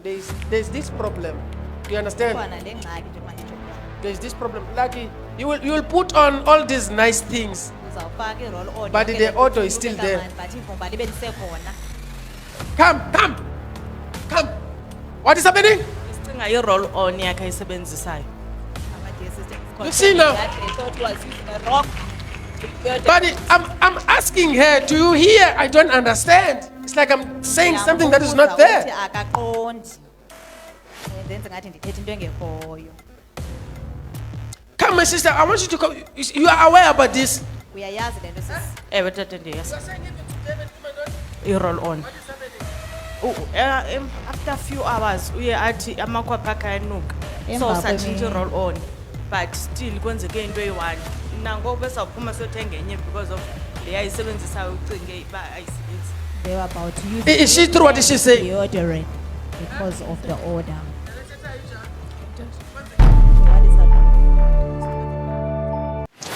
there's this problem. Do you understand? There's this problem. Like you will put on all these nice things, but the auto is still there. Come. What is happening? roll on yakhe ayisebenzisayo. You see now. But I'm asking her, do you hear? I don't understand. It's like I'm saying something that is not there. Come, my sister, I want you to come. You are aware about this. Ewe tata ndiyazi. I-roll on. After a few hours uye athi amakhwapha akhe ayanuka. So satshintsha i-roll on. But still kwenzeke into eyi-one. Nangoku besawuphuma siyothenga enye because of le ayisebenzisayo ucinge uba ayisebenzi. They were about to use Is she true? What is she saying? deodorant because of the order.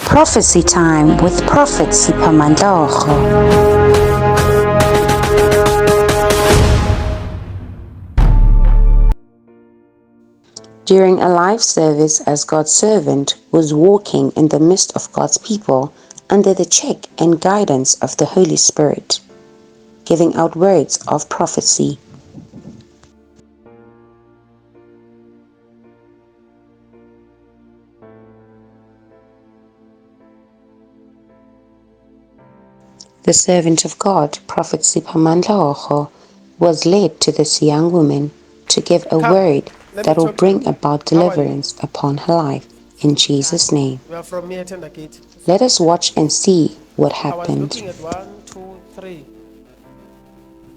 Prophecy time with Prophet Siphamandla Horo. During a live service as God's servant was walking in the midst of God's people under the check and guidance of the Holy Spirit, giving out words of prophecy. The servant of God, Prophet Siphamandla Horo, was led to this young woman to give a word that will bring about deliverance upon her life in Jesus' name. We are from here, 𝐁𝐀𝐃 𝐎:𝐒. Let us watch and see what I was happened. looking at 1, 2, 3.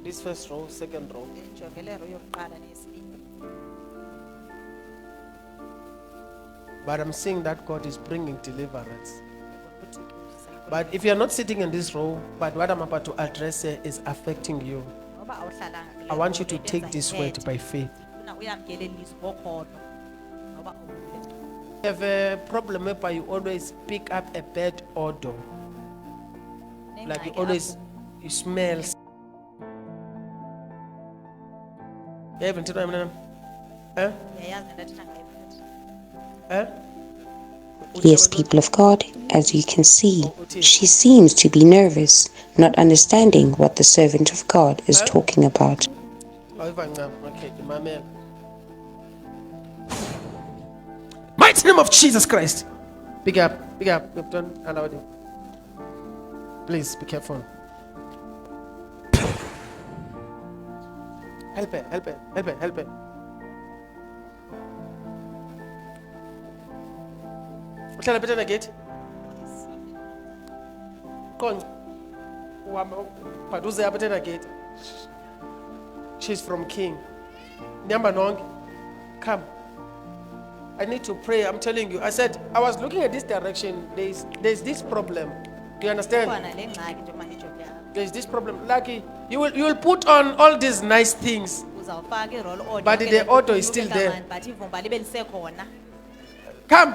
This first row, second row. But I'm seeing that God is bringing deliverance. But if you're not sitting in this row, but what I'm about to address here is affecting you, I want you to take this word by faith. You have a problem whereby you always pick up a bad odor. Like you always, you smell. Yes, people of God, as you can see, she seems to be nervous, not understanding what the servant of God is talking about. Mighty name of Jesus Christ. Pick up. Don't allow it. Please be careful. Help her. Uhlala better na gate. Kon. Paduze apha na gate. She's from King. Nyamba nonke. Come. I need to pray. I'm telling you. I said I was looking at this direction. There's this problem. Do you understand? There's this problem. Like you will put on all these nice things, but the auto is still there. Come.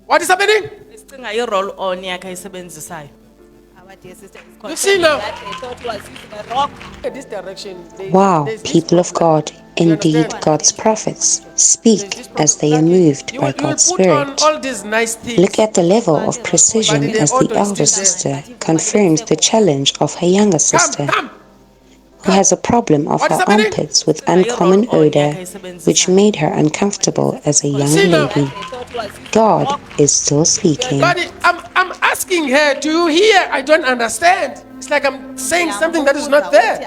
What is happening? Isicinga i-roll on yakhe ayisebenzisayo. You see now. This direction. Wow, people of God, indeed God's prophets speak as they are moved by God's Spirit. Look at the level of precision as the elder sister confirms the challenge of her younger sister, who has a problem of her armpits with uncommon odor, which made her uncomfortable as a young lady. God is still speaking. But I'm asking her, do you hear? I don't understand. It's like I'm saying something that is not there.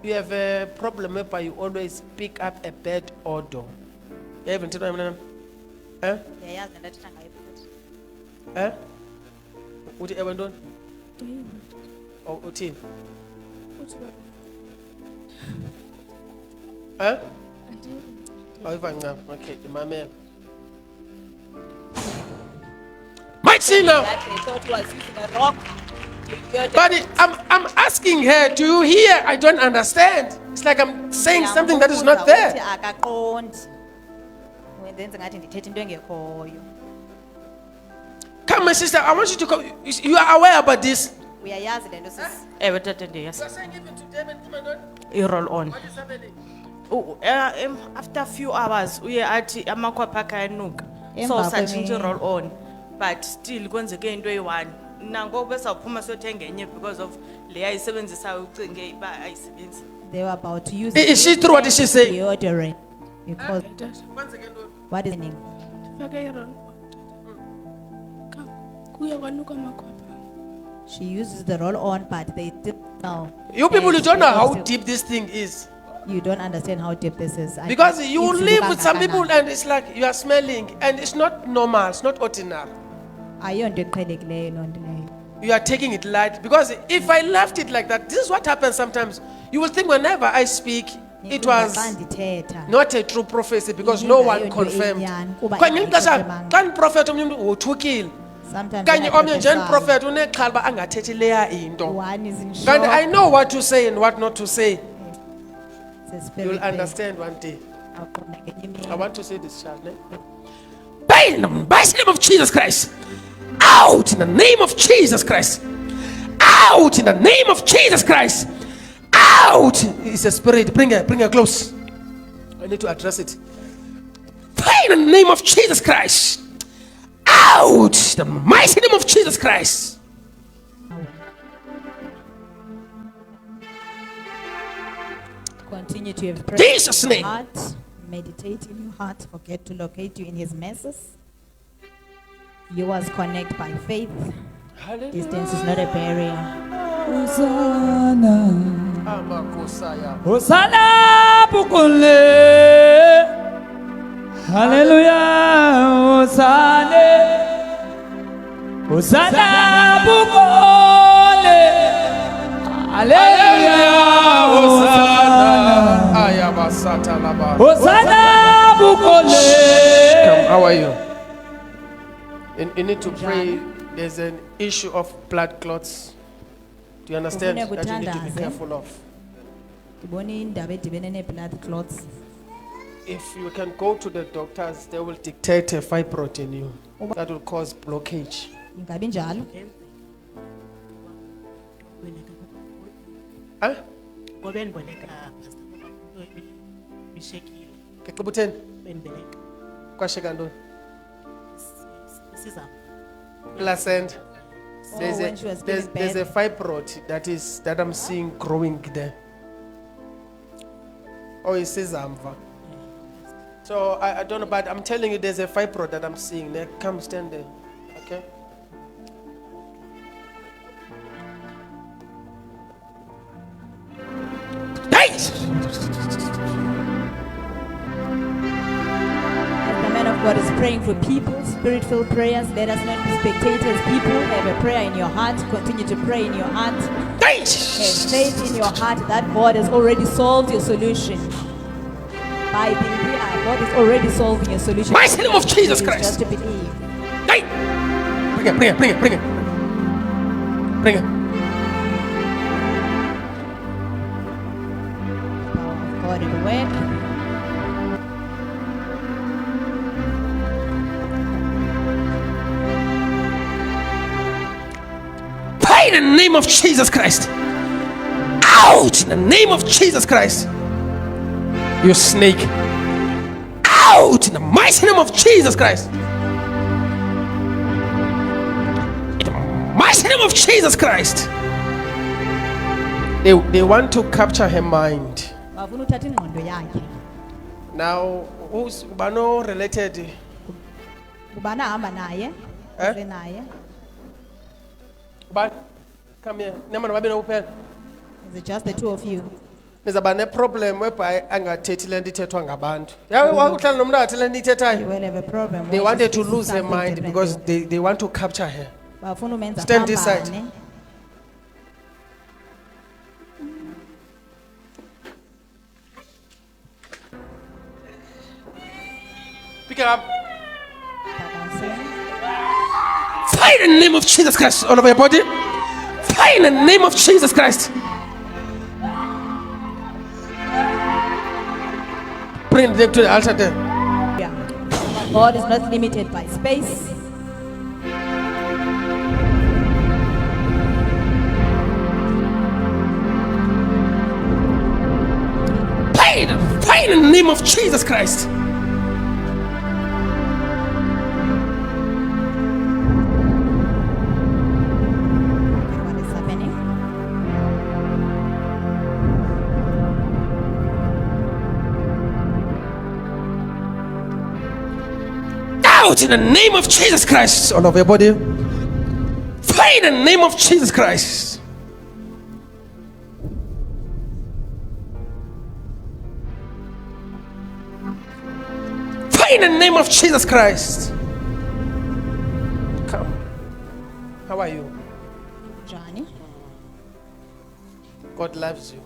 You have a problem whereby you always pick up a bad odor. You haven't told me, huh? Huh? What you ever done? Oh, what you? Huh? Oh, if I'm now, okay, my man. Might see now. But I'm asking her, do you hear? I don't understand. It's like I'm saying something that is not there. Come, my sister, I want you to come. You are aware about this. Uyayazi le nto sisi. Ewe tata ndiyazi. You are saying even today when women don't, I-roll on. what is happening? After a few hours uye athi amakhwapha akhe ayanuka. So Emva satshintsha kwemi- i-roll on. But still kwenzeke into eyi-one. Nangoku besawuphuma siyothenga enye because of le ayisebenzisayo ucinge uba ayisebenzi. They were about to use Is she true? What is she saying? deodorant because Kwenzeke ntoni? what is happening? Fake i-roll. Kuye kwanuka amakhwapha. She uses the roll on, but they still now. You people, you don't know how deep this thing is. You don't understand how deep this is. Because you It's live with some kangakanani. people and it's like you are smelling and it's not normal, it's not ordinary. Ayonto eqhelekileyo loo nto leyo. You are taking it light. Because if I left it like that, this is what happens sometimes. You will think whenever I speak, it was Xa ndithetha. not a true prophecy because Ininga no one yonto confirmed. eyinyani, kuba Kanye ixesha ayixoxemanga. xa ndiprofetha omnye umntu wothukile. Sometimes Kanye when I omnye nje prophesy, ndiprofetha unexhala uba angathethi leya into. one is in Kanti I shock. know what to say and what not to say. It's a spirit You'll thing. understand one day. Awuqonda ngenye imini. I want to say this, child. By the name of Jesus Christ. Out in the name of Jesus Christ. Out in the name of Jesus Christ. Out. It's a spirit. Bring her close. I need to address it. By the name of Jesus Christ. Out. The mighty name of Jesus Christ. Continue to have prayer Jesus' in your name. heart. Meditate in your heart. Forget to locate you in his messes. Yours connect by faith. Distance is not a barrier. Hosanna, Amakosaya. Hosanna Bukule, Hallelujah, Hosanna, Hosanna Bukule, Hallelujah, Hosanna, Ayabasata laba. Hosanna Bukule. Come, how are you? You need to pray. There's an issue of blood clots. Do you understand? Ufuna That you need to be kuthandaze. careful of. Ndibona indaba edibene nee-blood clots. If you can go to the doctors, they will dictate a fibroid in you. That will cause blockage. Ingabi njalo? Huh? Ngobe ndiboneka pastor ngoba into ibishekile Kexubutheni? bendibeleka Kwasheka ntoni? isizamo Placenta. There's when she was there's giving a fibroid that I'm seeing growing there. Oh, it says Amva. So I don't know, but I'm telling you, there's a fibroid that I'm seeing there. Come stand there, okay? Hey! As the man of God is praying for people, spirit-filled prayers. Let us not be spectators. People, have a prayer in your heart. Continue to pray in your heart. Hey! Have faith in your heart that God has already solved your solution. By being here, God is already solving your solution. Mighty name of Jesus It is Christ. Just to believe. Hey! Bring it. Bring it. Power of God at work. In the name of Jesus Christ. Out in the name of Jesus Christ. You snake. Out in the mighty name of Jesus Christ. In the mighty name of Jesus Christ. They want to capture her mind. Bafuna uthatha ingqondo yakhe. Now, who's Bano related? Ubani ahamba naye? Eh? Uze naye. But come here. Nemana babe nokuphela. Is it just the two of you? Nizaba ne problem whereby angathethi le nto ithethwa ngabantu. Yawe wakuhlala nomuntu angathi le nto You ithethayo. will have a problem. They when wanted she to speaks lose her something mind different. because they want to capture her. Bafuna umenza Stand this side. phambane. Pick it up. Phakamise. Fire in the name of Jesus Christ all over your body. Fire in the name of Jesus Christ. Bring them to the altar there. Yeah. God is not limited by space. Fight in the name of Jesus Christ. What is happening? Out in the name of Jesus Christ. All of your body. Fight in the name of Jesus Christ. Fight in the name of Jesus Christ. Come. How are you? Johnny. God loves you.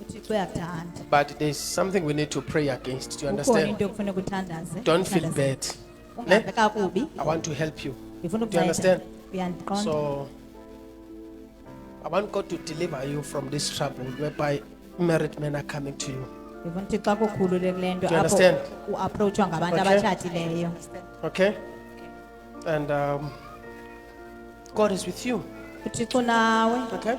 uThixo uyakuthanda. But there's something we need to pray against. Do you Ukhona understand? into okufanele ukuthandaze. Don't feel bad. Ungavi kakubi. I want to help you. Ngifuna Do you understand? Uyandiqonda. So I want God to deliver you from this trouble whereby married men are coming to you. Ngifuna ukuthi xa kukhulule kule nto Do you understand? uapproachwa ngabantu Okay. abatshatileyo. Okay? And God is with you. uThixo nawe. Okay?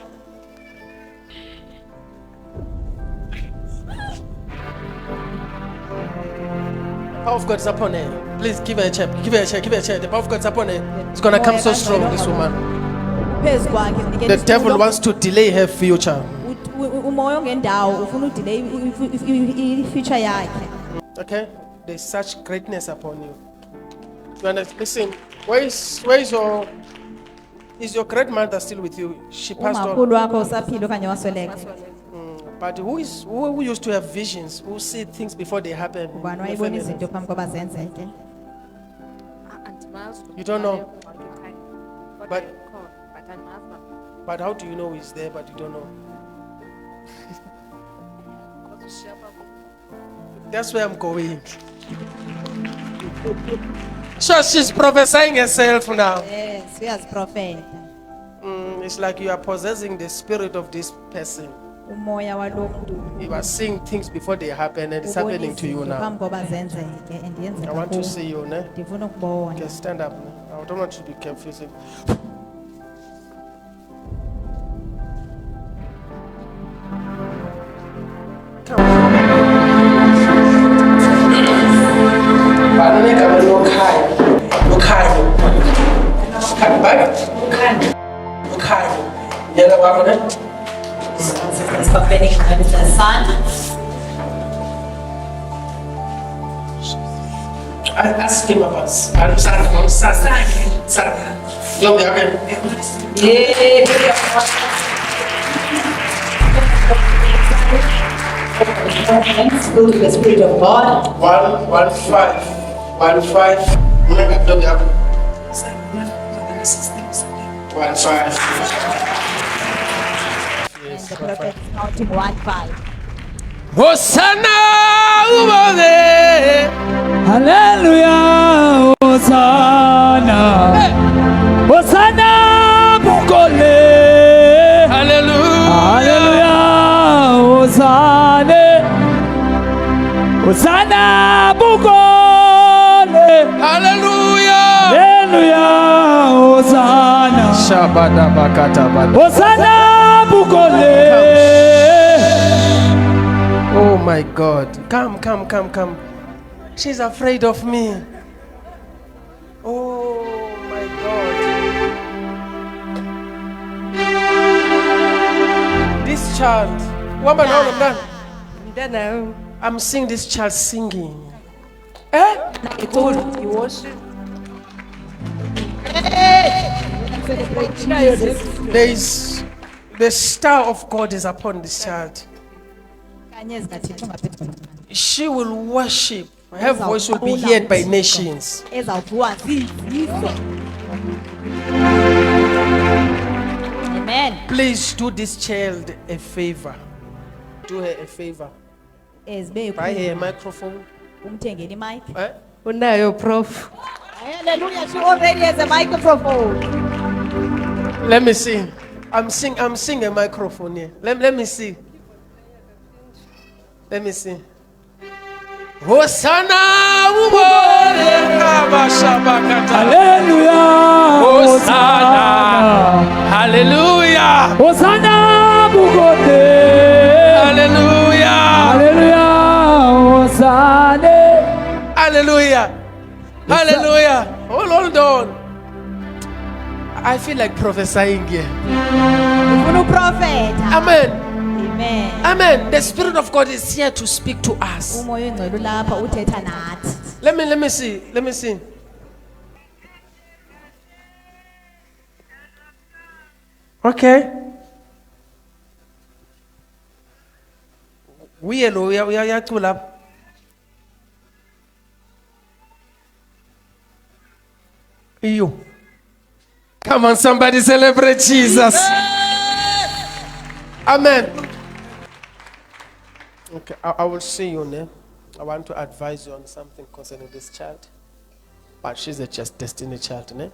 The power of God is upon her. Please give her a chair. Give her a chair. Give her a chair. The power of God is upon her. It's gonna come so strong, this woman. Phezu kwakhe mnikeni The devil wants to delay her future. umoya ongendawo ufuna udelay i-future yakhe. Okay? There's such greatness upon you. You understand? Listen, where is your great mother still with you? She passed on. Umakhulu wakho usaphila okanye wasweleka. But who used to have visions? Who see things before they happen? Ubani in the wayibona family? izinto phambi koba zenzeke. You don't know. But how do you know he's there but you don't know? That's where I'm going. So she's prophesying herself now. Yes, uyaziprofeta. It's like you are possessing the spirit of this person. Umoya walo mntu. You are seeing things before they happen and it's happening to you now. Phambi koba zenzeke and yenzeka. I want to kuwe. see you, ne? Ndifuna ukubona. Okay, stand up. I don't want you to be confusing. It's prophetic and it's a son. Ask him about son. Look, Go to the Spirit of God. 1-5. 1-5. And the prophet is counting 1-5. Hosanna ubode. Hallelujah, Hosanna. Hosanna bukole. Hallelujah. Hallelujah, Hosanna. Hosanna bukole. Hallelujah. Hallelujah, Hosanna. Shabada bakata bada. Hosanna bukole. Oh my God. Come. She's afraid of me. Oh my God. This child. Woman, all of that. I'm seeing this child singing. Eh? The star of God is upon this child. Kanye zikaThixo ngaphezu kwalo. She will worship. Her voice will be heard by nations. Ezawuvuwa zizizwe. Amen. Please do this child a favor. Do her a favor. Ezibe Buy her a microphone. umthengele imic. Eh? Unayo prof. Hallelujah, she already has a microphone. Let me see. I'm singing a microphone here. Let me see. Let me see. Hosanna ubode kabashabakata. Hallelujah, Hosanna. Hallelujah. Hosanna bukole. Hallelujah. Hallelujah, Hallelujah. Hallelujah. Hold on. I feel like prophesying here. Prophet. Amen. Amen. Amen. The Spirit of God is here to speak to us. Umoya ongcwele ulapha uthetha nathi. Let me see. Let me see. Okay. We are you. Come on, somebody celebrate Jesus. Amen. Okay, I will see you now. I want to advise you on something concerning this child. But she's a just destiny child, ne?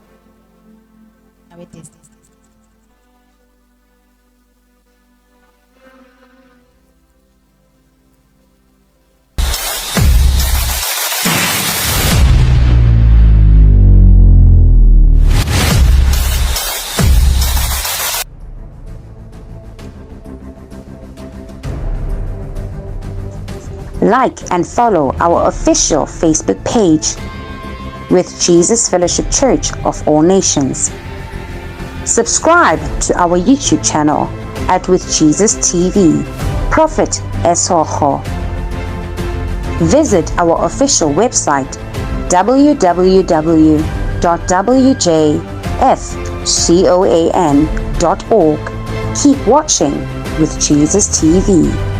Like and follow our official Facebook page, With Jesus Fellowship Church of All Nations. Subscribe to our YouTube channel at With Jesus TV, Prophet 𝐓𝐇𝐄. Visit our official website www.wjfcoan.org. Keep watching With Jesus TV.